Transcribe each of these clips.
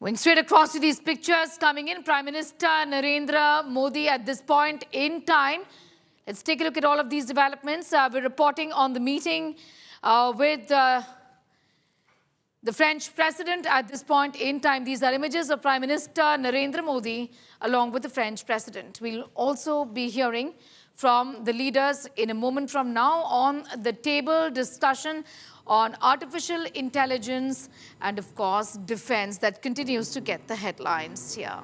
Going straight across to these pictures coming in, Prime Minister Narendra Modi at this point in time. Let's take a look at all of these developments. We're reporting on the meeting with the French President at this point in time. These are images of Prime Minister Narendra Modi along with the French President. We'll also be hearing from the leaders in a moment from now on the table discussion on artificial intelligence and, of course, defense that continues to get the headlines here.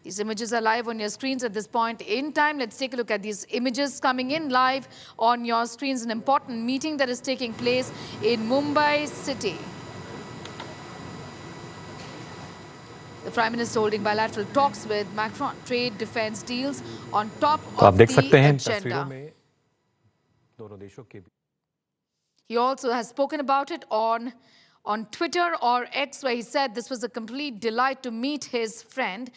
These images are live on your screens at this point in time. Let's take a look at these images coming in live on your screens. An important meeting that is taking place in Mumbai city. The Prime Minister holding bilateral talks with Macron. Trade, defense deals on top of the agenda. He also has spoken about it on Twitter or X, where he said this was a complete delight to meet his friend.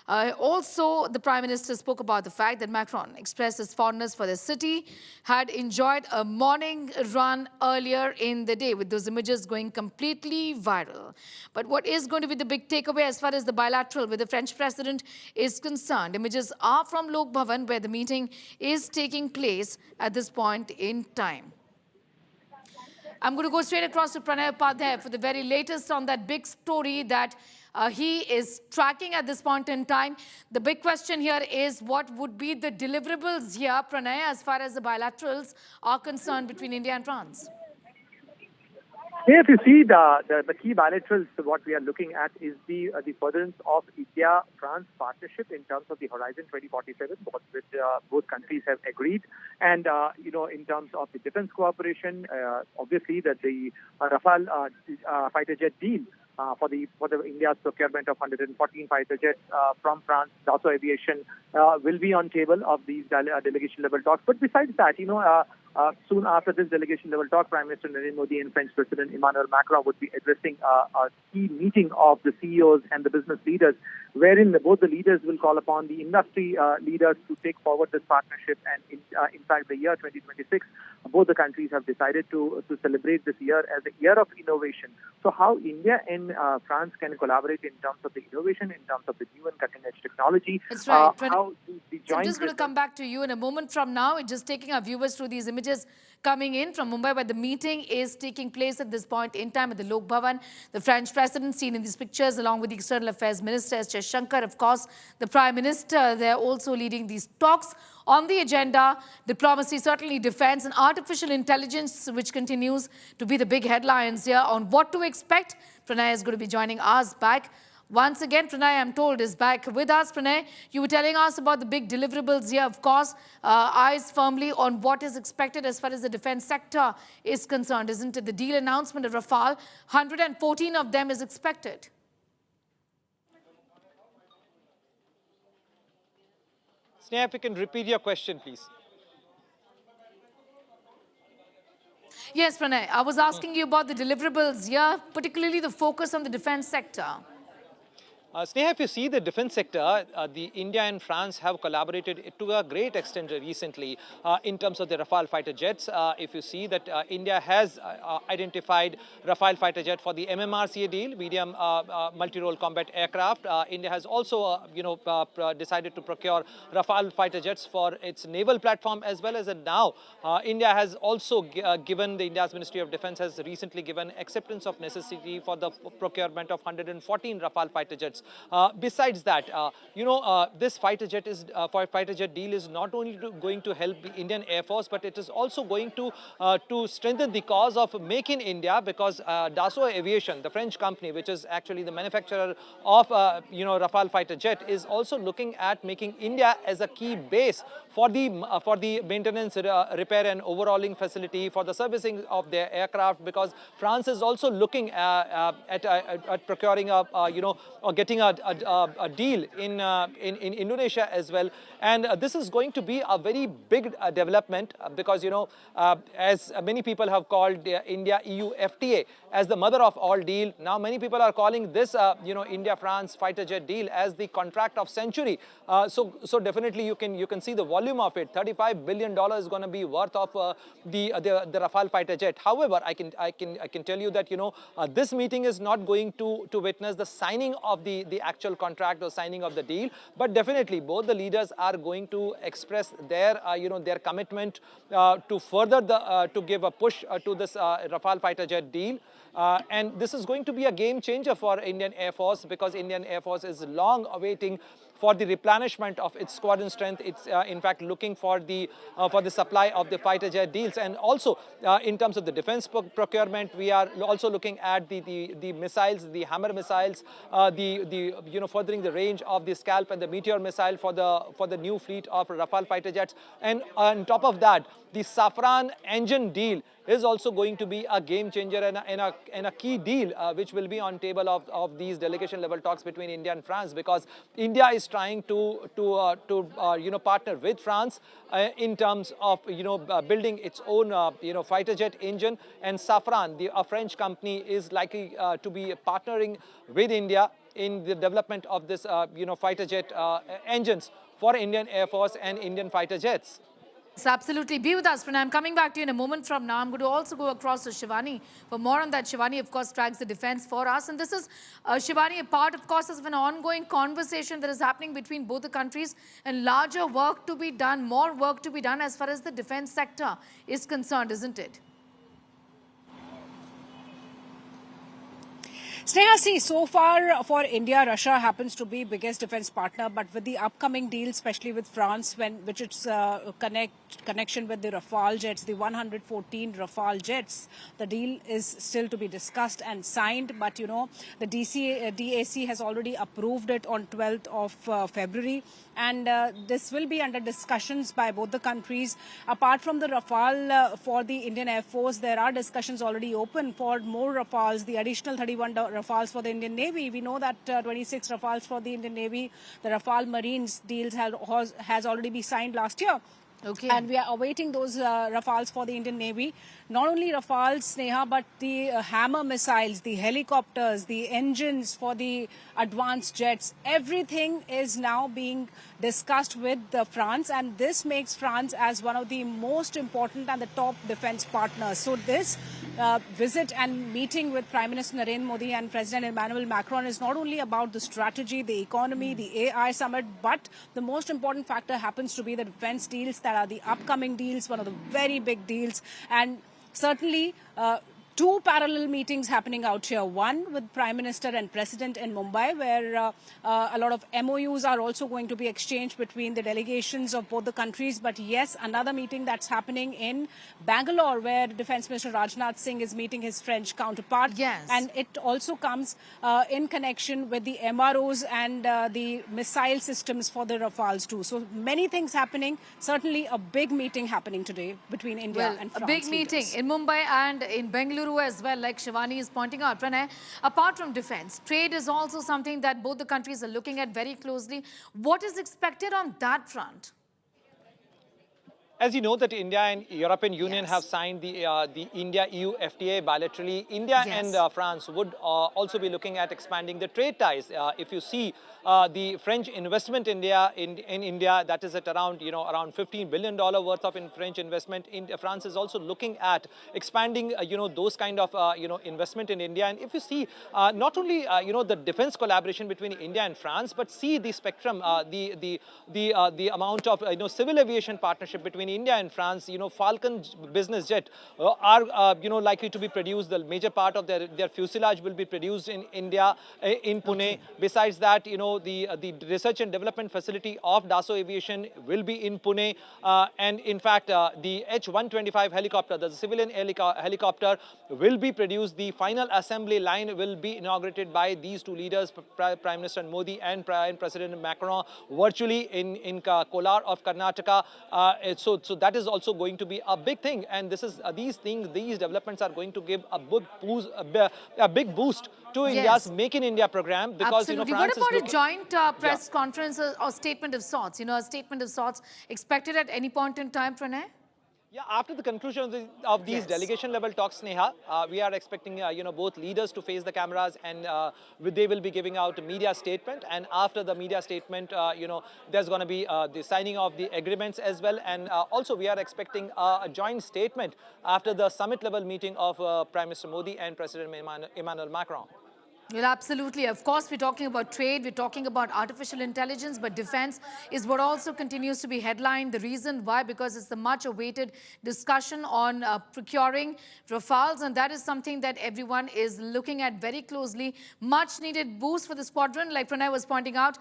Also, the Prime Minister spoke about the fact that Macron expressed his fondness for the city, had enjoyed a morning run earlier in the day, with those images going completely viral. But what is going to be the big takeaway as far as the bilateral with the French President is concerned? Images are from Lok Bhavan, where the meeting is taking place at this point in time. I'm going to go straight across to Pranay Upadhyaya for the very latest on that big story that he is tracking at this point in time. The big question here is what would be the deliverables here, Pranay, as far as the bilaterals are concerned between India and France? Yeah, if you see the key bilaterals, what we are looking at is the furtherance of India-France partnership in terms of the Horizon 2047, which both countries have agreed. And, in terms of the defense cooperation, obviously that the Rafale fighter jet deal for India's procurement of 114 fighter jets from France, also Aviation, will be on table of these delegation level talks. But besides that, soon after this delegation level talk, Prime Minister Narendra Modi and French President Emmanuel Macron would be addressing a key meeting of the CEOs and the business leaders, wherein both the leaders will call upon the industry leaders to take forward this partnership. And in fact, the year 2026, both the countries have decided to celebrate this year as a year of innovation. So how India and France can collaborate in terms of the innovation, in terms of the new and cutting-edge technology. That's right. How the joint I'm just going to come back to you in a moment from now. Just taking our viewers through these images coming in from Mumbai, where the meeting is taking place at this point in time at the Lok Bhavan. The French President seen in these pictures along with the External Affairs Minister, Shankar, of course, the Prime Minister. They're also leading these talks. On the agenda, diplomacy, certainly defense and artificial intelligence, which continues to be the big headlines here on what to expect. Pranay is going to be joining us back. Once again, Pranay, I'm told, is back with us. Pranay, you were telling us about the big deliverables here. Of course, eyes firmly on what is expected as far as the defense sector is concerned, isn't it? The deal announcement of Rafale, 114 of them is expected. Sneha, if you can repeat your question, please. Yes, Pranay, I was asking you about the deliverables here, particularly the focus on the defense sector. Sneha, if you see the defense sector, the India and France have collaborated to a great extent recently in terms of the Rafale fighter jets. If you see that India has identified Rafale fighter jet for the MMRCA deal, medium multi-role combat aircraft. India has also, decided to procure Rafale fighter jets for its naval platform, as well as now India has also given, the India's Ministry of Defense has recently given acceptance of necessity for the procurement of 114 Rafale fighter jets. Besides that, this fighter jet deal is not only going to help the Indian Air Force, but it is also going to strengthen the cause of Make in India, because Dassault Aviation, the French company, which is actually the manufacturer of Rafale fighter jet, is also looking at making India as a key base for the maintenance, repair and overhauling facility, for the servicing of their aircraft, because France is also looking at procuring or getting getting a deal in Indonesia as well. And this is going to be a very big development because, as many people have called India-EU FTA as the mother of all deal. Now many people are calling this, India-France fighter jet deal as the contract of century. So definitely you can see the volume of it. $35 billion is going to be worth of the Rafale fighter jet. However, I can tell you that this meeting is not going to witness the signing of the actual contract or signing of the deal, but definitely both the leaders are going to express their their commitment to further to give a push to this Rafale fighter jet deal. And this is going to be a game changer for Indian Air Force, because Indian Air Force is long awaiting for the replenishment of its squadron strength. It's in fact looking for the supply of the fighter jet deals. And also in terms of the defense procurement, we are also looking at the missiles, the Hammer missiles, furthering the range of the Scalp and the Meteor missile for the new fleet of Rafale fighter jets. And on top of that, the Safran engine deal is also going to be a game changer and a key deal which will be on table of these delegation level talks between India and France, because India is trying to partner with France in terms of building its own fighter jet engine. And Safran, a French company, is likely to be partnering with India in the development of this fighter jet engines for Indian Air Force and Indian fighter jets. Yes, absolutely. Be with us, Pranay. I'm coming back to you in a moment from now. I'm going to also go across to Shivani for more on that. Shivani, of course, tracks the defense for us. And this is, Shivani, a part, of course, of an ongoing conversation that is happening between both the countries, and larger work to be done, more work to be done as far as the defense sector is concerned, isn't it? Sneha, see, so far for India, Russia happens to be biggest defense partner, but with the upcoming deal, especially with France, which its connection with the Rafale jets, the 114 Rafale jets, the deal is still to be discussed and signed. But the DAC has already approved it on 12th of February, and this will be under discussions by both the countries. Apart from the Rafale for the Indian Air Force, there are discussions already open for more Rafales, the additional 31 Rafales for the Indian Navy. We know that 26 Rafales for the Indian Navy, the Rafale Marines deals has already been signed last year. Okay. And we are awaiting those Rafales for the Indian Navy. Not only Rafales, Sneha, but the Hammer missiles, the helicopters, the engines for the advanced jets. Everything is now being discussed with France, and this makes France as one of the most important and the top defense partners. So this visit and meeting with Prime Minister Narendra Modi and President Emmanuel Macron is not only about the strategy, the economy, the AI summit, but the most important factor happens to be the defense deals that are the upcoming deals, one of the very big deals. And certainly, two parallel meetings happening out here. One with Prime Minister and President in Mumbai, where a lot of MOUs are also going to be exchanged between the delegations of both the countries. But yes, another meeting that's happening in Bangalore, where Defence Minister Rajnath Singh is meeting his French counterpart. Yes. And it also comes in connection with the MROs and the missile systems for the Rafales too. So many things happening. Certainly a big meeting happening today between India and France. A big meeting in Mumbai and in Bengaluru as well, like Shivani is pointing out. Pranay, apart from defense, trade is also something that both the countries are looking at very closely. What is expected on that front? As you know that India and European Union Yes. have signed the India-EU FTA bilaterally. India Yes. and France would also be looking at expanding the trade ties. If you see the French investment in India, that is at around around $15 billion worth of French investment. France is also looking at expanding those kind of investment in India. And if you see not only the defense collaboration between India and France, but see the spectrum, the amount of civil aviation partnership between India and France. Falcon business jet are likely to be produced. The major part of their fuselage will be produced in India, in Pune. Okay. Besides that, the research and development facility of Dassault Aviation will be in Pune. And in fact, the H-125 helicopter, the civilian helicopter, will be produced. The final assembly line will be inaugurated by these two leaders, Prime Minister Modi and President Macron, virtually in Kolar of Karnataka. So So that is also going to be a big thing, and this is these developments are going to give a big boost to India's Yes. Make in India program, because Absolutely. What France is about a looking. joint Yeah. press conference or statement of sorts? A statement of sorts expected at any point in time, Pranay? Yeah, after the conclusion of these Yes. delegation level talks, Sneha, we are expecting both leaders to face the cameras, and they will be giving out a media statement. And after the media statement, there's going to be the signing of the agreements as well. And also we are expecting a joint statement after the summit level meeting of Prime Minister Modi and President Emmanuel Macron. Well, absolutely. Of course, we're talking about trade, we're talking about artificial intelligence, but defense is what also continues to be headlined. The reason why, because it's the much awaited discussion on procuring Rafales, and that is something that everyone is looking at very closely. Much needed boost for the squadron, like Pranay was pointing out.